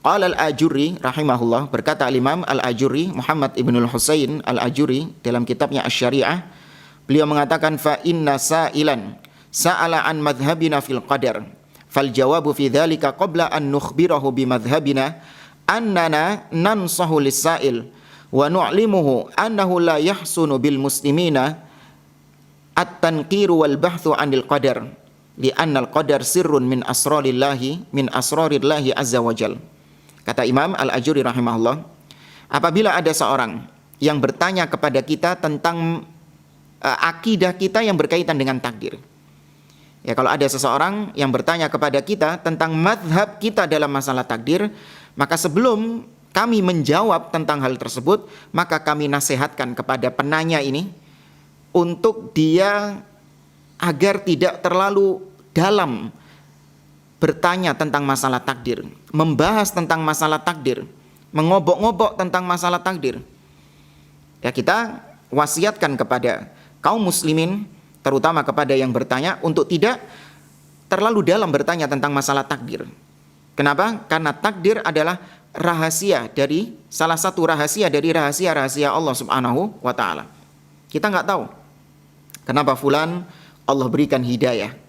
Qala al-Ajurri rahimahullah, berkata al-Imam al-Ajurri, Muhammad ibnul Husain al-Ajurri dalam kitabnya Asy-Syari'ah, beliau mengatakan fa inna sa'ilan sa'ala an madhhabina fil qadar fal jawabu fi dzalika qabla an nukhbirahu bi madhhabina annana nansahu lis-sa'il wa nu'limuhu annahu la yahsunu bil muslimina at-tanqiru wal bahthu 'anil qadar li'anna al-qadar sirrun min asrarillahi azza wajal. Kata Imam Al-Ajurri rahimahullah, apabila ada seorang yang bertanya kepada kita tentang akidah kita yang berkaitan dengan takdir. Ya, kalau ada seseorang yang bertanya kepada kita tentang mazhab kita dalam masalah takdir, maka sebelum kami menjawab tentang hal tersebut, maka kami nasihatkan kepada penanya ini untuk dia agar tidak terlalu dalam bertanya tentang masalah takdir, membahas tentang masalah takdir, mengobok-ngobok tentang masalah takdir. Ya, kita wasiatkan kepada kaum muslimin, terutama kepada yang bertanya, untuk tidak terlalu dalam bertanya tentang masalah takdir. Kenapa? Karena takdir adalah salah satu rahasia dari rahasia-rahasia Allah Subhanahu wa taala. Kita nggak tahu kenapa fulan Allah berikan hidayah.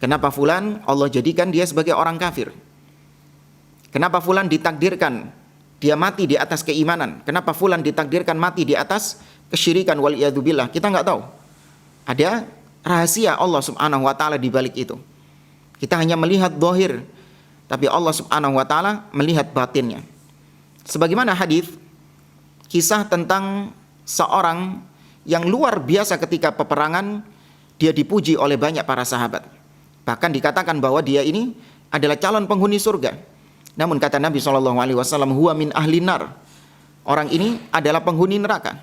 Kenapa fulan Allah jadikan dia sebagai orang kafir? Kenapa fulan ditakdirkan dia mati di atas keimanan? Kenapa fulan ditakdirkan mati di atas kesyirikan wal iyadzubillah? Kita nggak tahu. Ada rahasia Allah Subhanahu wa taala di balik itu. Kita hanya melihat zahir, tapi Allah Subhanahu wa taala melihat batinnya. Sebagaimana hadis kisah tentang seorang yang luar biasa ketika peperangan, dia dipuji oleh banyak para sahabat. Bahkan dikatakan bahwa dia ini adalah calon penghuni surga. Namun kata Nabi SAW, huwa min ahli nar. Orang ini adalah penghuni neraka.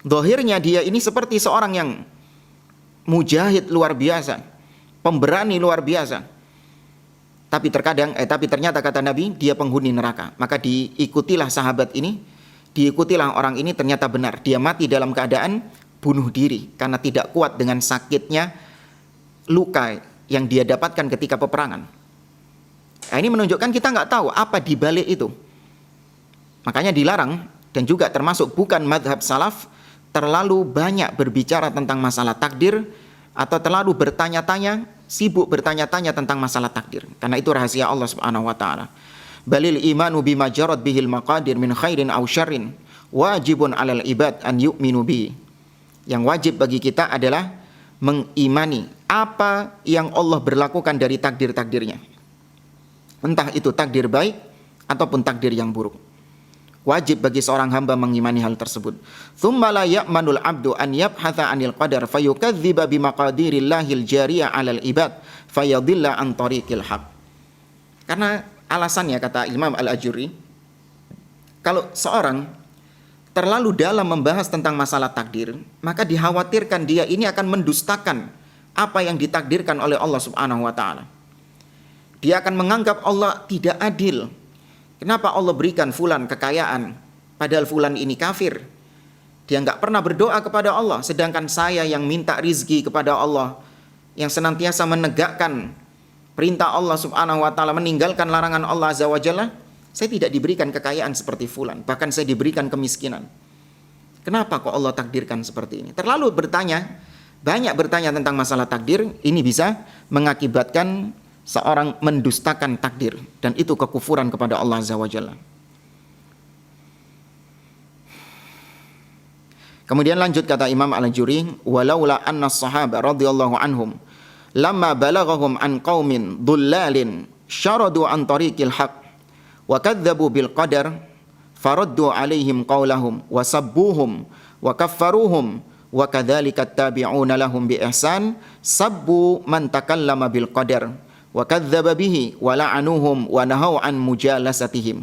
Zahirnya dia ini seperti seorang yang mujahid luar biasa, pemberani luar biasa. Tapi ternyata kata Nabi, dia penghuni neraka. Maka diikutilah sahabat ini, diikutilah orang ini, ternyata benar. Dia mati dalam keadaan bunuh diri karena tidak kuat dengan sakitnya luka yang dia dapatkan ketika peperangan. Nah, ini menunjukkan kita nggak tahu apa di balik itu. Makanya dilarang, dan juga termasuk bukan madhab salaf, terlalu banyak berbicara tentang masalah takdir atau terlalu bertanya-tanya, sibuk bertanya-tanya tentang masalah takdir. Karena itu rahasia Allah Subhanahu wa taala. Balil imanu bima jarat bihil maqadir min khairin aw syarrin wajibun 'alal ibad an yu'minu bihi. Yang wajib bagi kita adalah mengimani apa yang Allah berlakukan dari takdir-takdirnya. Entah itu takdir baik ataupun takdir yang buruk. Wajib bagi seorang hamba mengimani hal tersebut. Tsumma la ya'manul 'abdu an yabhatha 'anil qadar fayukadziba bimaqadirillahil jariyah 'alal ibad fayadilla an tariqil haq. Karena alasannya, kata Imam Al-Ajurri, kalau seorang terlalu dalam membahas tentang masalah takdir, maka dikhawatirkan dia ini akan mendustakan apa yang ditakdirkan oleh Allah Subhanahu wa taala. Dia akan menganggap Allah tidak adil. Kenapa Allah berikan fulan kekayaan padahal fulan ini kafir? Dia nggak pernah berdoa kepada Allah, sedangkan saya yang minta rizki kepada Allah, yang senantiasa menegakkan perintah Allah Subhanahu wa taala, meninggalkan larangan Allah Azza wa Jalla, saya tidak diberikan kekayaan seperti fulan, bahkan saya diberikan kemiskinan. Kenapa kok Allah takdirkan seperti ini? Terlalu banyak bertanya tentang masalah takdir, ini bisa mengakibatkan seorang mendustakan takdir, dan itu kekufuran kepada Allah Azza wa Jalla. Kemudian lanjut kata Imam Al-Ajurri, walaula anna as-sahaba radhiyallahu anhum lamma balaghahum an qaumin dhullalin syaradu an tariqil haqq wa kadzdzabu bil qadar faraddu alaihim qaulahum wa sabbuhum wa kaffaruhum wa kadzalika tabi'una lahum bi ihsan sabbu man takallama bil qadar wa kadzdzaba bihi wa la'anuhum wa nahau an mujalasatihim.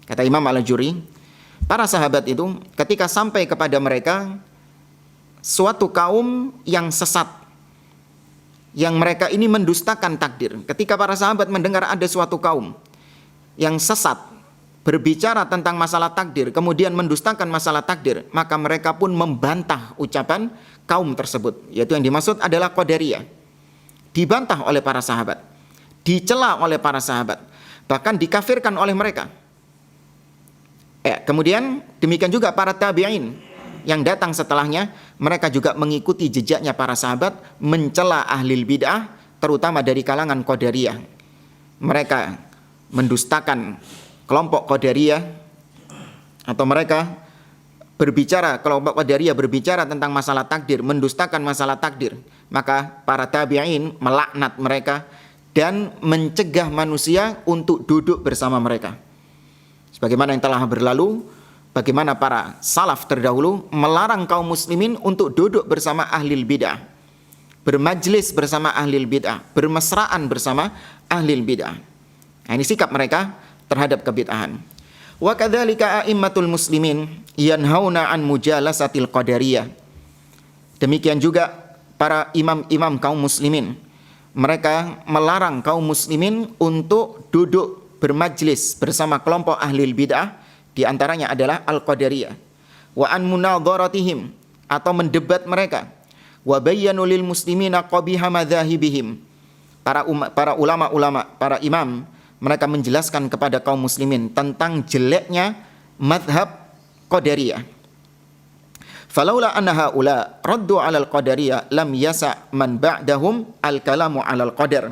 Kata Imam Al-Ajurri, para sahabat itu ketika sampai kepada mereka suatu kaum yang sesat, yang mereka ini mendustakan takdir. Ketika para sahabat mendengar ada suatu kaum yang sesat berbicara tentang masalah takdir, kemudian mendustakan masalah takdir, maka mereka pun membantah ucapan kaum tersebut. Yaitu yang dimaksud adalah Qadariyah. Dibantah oleh para sahabat, dicela oleh para sahabat. bahkan dikafirkan oleh mereka. Kemudian demikian juga para tabi'in yang datang setelahnya, mereka juga mengikuti jejaknya para sahabat, mencela ahlil bid'ah, terutama dari kalangan Qadariyah. Mereka mendustakan kelompok Qadariyah, atau mereka kelompok Qadariyah berbicara tentang masalah takdir, mendustakan masalah takdir. Maka para tabi'in melaknat mereka dan mencegah manusia untuk duduk bersama mereka. Sebagaimana yang telah berlalu, bagaimana para salaf terdahulu melarang kaum muslimin untuk duduk bersama ahlil bid'ah, bermajlis bersama ahlil bid'ah, bermesraan bersama ahlil bid'ah. Nah, ini sikap mereka terhadap kebid'ahan. Wa kadzalika a'immatul muslimin yanhauna an mujalasatil qadariyah. Demikian juga para imam-imam kaum muslimin, mereka melarang kaum muslimin untuk duduk bermajlis bersama kelompok ahlil bid'ah, di antaranya adalah al-qadariyah. Wa an munadharatihim, atau mendebat mereka. Wa bayyanu lil muslimina qabiha madzahibihim. Para ulama-ulama, para imam, mereka menjelaskan kepada kaum muslimin tentang jeleknya madhab qadariyah. Falaula anna haula raddu 'alal qadariyah lam yasa man ba'dahum al-kalamu 'alal qadar.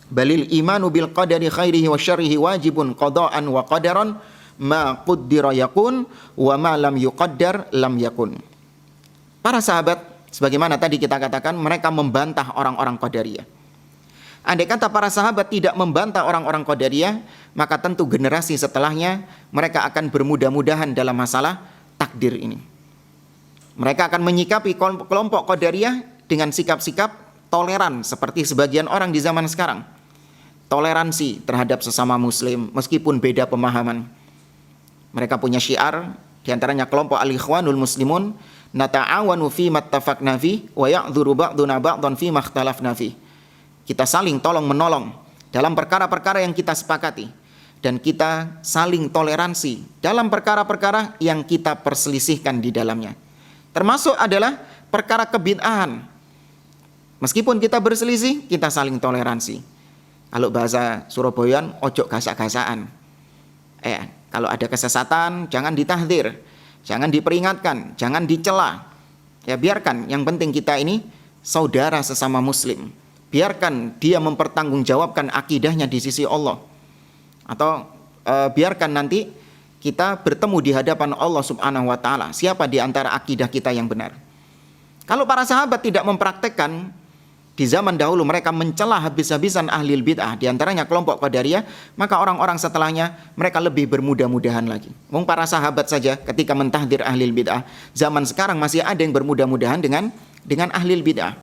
Balil imanu bil qadari khairihi wa syarrihi wajibun qada'an wa qadaran ma quddira yakun wa ma lam yuqaddar lam yakun. Para sahabat, sebagaimana tadi kita katakan, mereka membantah orang-orang Qadariyah. Andai kata para sahabat tidak membantah orang-orang Qadariyah, maka tentu generasi setelahnya mereka akan bermudah-mudahan dalam masalah takdir ini. Mereka akan menyikapi kelompok Qadariyah dengan sikap-sikap toleran seperti sebagian orang di zaman sekarang. Toleransi terhadap sesama muslim meskipun beda pemahaman. Mereka punya syiar, di antaranya kelompok al-ikhwanul muslimun, nata'awanu fi mattafaqna fi wa ya'dzuru ba'duna ba'dhan fi makhtalafna fi. Kita saling tolong menolong dalam perkara-perkara yang kita sepakati, dan kita saling toleransi dalam perkara-perkara yang kita perselisihkan di dalamnya. Termasuk adalah perkara kebid'ahan. Meskipun kita berselisih, kita saling toleransi. Kalau bahasa Surabayaan, ojo gasak-gasaan. Kalau ada kesesatan, jangan ditahdir, jangan diperingatkan, jangan dicela. Ya biarkan, yang penting kita ini saudara sesama muslim. Biarkan dia mempertanggungjawabkan akidahnya di sisi Allah. Atau biarkan nanti kita bertemu di hadapan Allah Subhanahu wa taala, siapa di antara akidah kita yang benar. Kalau para sahabat tidak mempraktekkan, di zaman dahulu mereka mencela habis-habisan ahlil bid'ah, di antaranya kelompok Qadariyah, maka orang-orang setelahnya mereka lebih bermudah-mudahan lagi. Para sahabat saja ketika mentahdir ahlil bid'ah, zaman sekarang masih ada yang bermudah-mudahan dengan ahlil bid'ah.